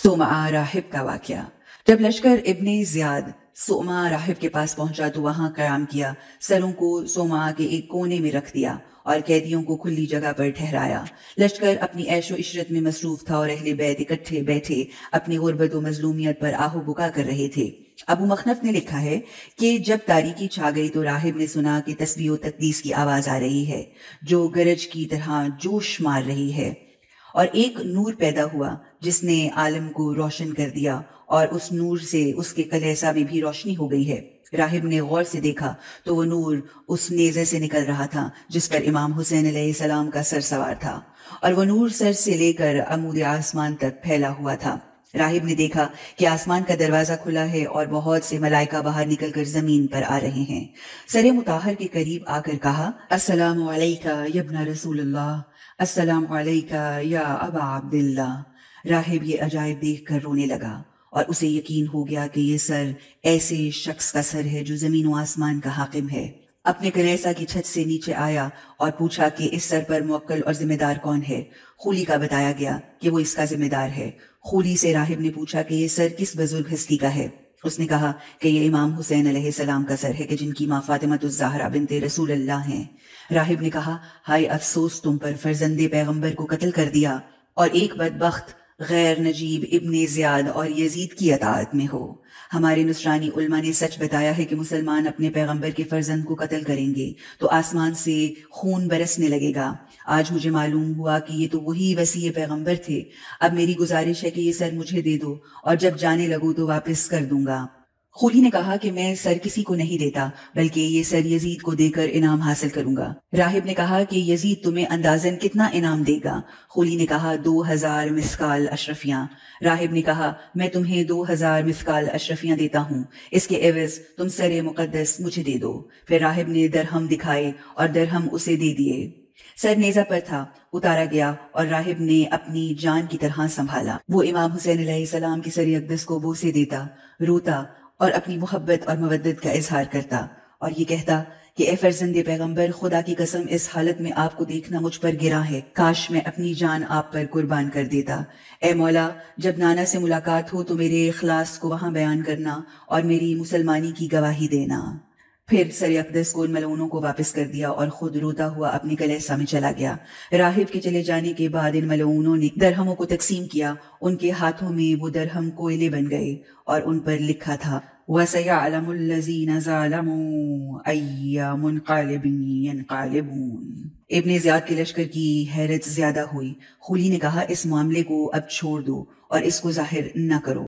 सोमा राहिब का वाकया। जब लश्कर इब्ने ज़ियाद सोमा राहिब के पास पहुंचा तो वहां कयाम किया, सरों को सोमा के एक कोने में रख दिया और कैदियों को खुली जगह पर ठहराया। लश्कर अपनी ऐशो इशरत में मसरूफ था और अहले बैत इकट्ठे बैठे अपनी गुर्बत व मजलूमियत पर आहो बुका कर रहे थे। अबू मखनफ ने लिखा है कि जब तारीकी छा गई तो राहिब ने सुना कि तस्बीह व तकदीस की आवाज आ रही है जो गरज की तरह जोश मार रही है, और एक नूर पैदा हुआ जिसने आलम को रोशन कर दिया और उस नूर से उसके कलेसा में भी रोशनी हो गई है। राहिब ने गौर से देखा तो वो नूर उस नेज़े से निकल रहा था जिस पर इमाम हुसैन अलैहिस्सलाम का सर सवार था, और वो नूर सर से लेकर अमूद आसमान तक फैला हुआ था। राहिब ने देखा कि आसमान का दरवाजा खुला है और बहुत से मलाइका बाहर निकलकर जमीन पर आ रहे हैं। सरे मुताहर के करीब आकर कहा, अस्सलामु अलैका या इब्न रसूलल्लाह, अस्सलामु अलैका या अबा अब्दिल्लाह। राहिब ये अजायब देख कर रोने लगा और उसे यकीन हो गया कि ये सर ऐसे शख्स का सर है जो जमीन व आसमान का हाकिम है। अपने कलेसा की छत से नीचे आया और पूछा कि इस सर पर मुवक्किल और जिम्मेदार कौन है। खूली का बताया गया कि वो इसका जिम्मेदार है। खूली से राहिब ने पूछा कि ये सर किस बुजुर्ग हस्ती का है। उसने कहा कि ये इमाम हुसैन अलैहिस्सलाम का सर है कि जिनकी माँ फातिमतुज़ ज़हरा बिन्ते रसूलल्लाह हैं। राहिब ने कहा, हाय अफसोस तुम पर, फर्जंदे पैगंबर को कत्ल कर दिया और एक बदबख्त गैर नजीब इब्ने ज़ियाद और यजीद की अताअत में हो। हमारे नुसरानी उलमा ने सच बताया है कि मुसलमान अपने पैगंबर के फर्जंद को कत्ल करेंगे तो आसमान से खून बरसने लगेगा। आज मुझे मालूम हुआ कि ये तो वही वसी पैगंबर थे। अब मेरी गुजारिश है कि ये सर मुझे दे दो और जब जाने लगूं तो वापस कर दूंगा। खूली ने कहा कि मैं सर किसी को नहीं देता, बल्कि ये सर यजीद को देकर इनाम हासिल करूंगा। राहिब ने कहा कि यजीद तुम्हें अंदाजन कितना इनाम देगा। खूली ने कहा 2000 मिस्काल अशरफियां। राहिब ने कहा, मैं तुम्हें 2000 मिस्काल अशरफियां देता हूँ, इसके एवज तुम सर मुकद्दस मुझे दे दो। फिर राहिब ने दरहम दिखाए और दरहम उसे दे दिए। सर नेजा पर था, उतारा गया और राहिब ने अपनी जान की तरह संभाला। वो इमाम हुसैन अलैहिस्सलाम की सर अक़दस को बोसे देता, रोता और अपनी मोहब्बत और मवद्दत का इजहार करता और ये कहता कि ए फर्जंदे पैगंबर, खुदा की कसम इस हालत में आपको देखना मुझ पर गिरा है। काश मैं अपनी जान आप पर कुर्बान कर देता। ए मौला, जब नाना से मुलाकात हो तो मेरे इखलास को वहां बयान करना और मेरी मुसलमानी की गवाही देना। फिर सर अक़दस को उन मलऊनों को वापस कर दिया और खुद रोता हुआ अपनी कलेसा में चला गया। राहिब के चले जाने के बाद इन मलऊनों ने दरहमों को तकसीम किया। उनके हाथों में वो दरहम कोयले बन गए और उन पर लिखा था, वसयअलमुल्लज़ीना ज़लमू अय्या मुनक़लिबिन यनक़लिबून। इब्ने ज़ियाद के लश्कर की हैरत ज्यादा हुई। खूली ने कहा, इस मामले को अब छोड़ दो और इसको जाहिर न करो।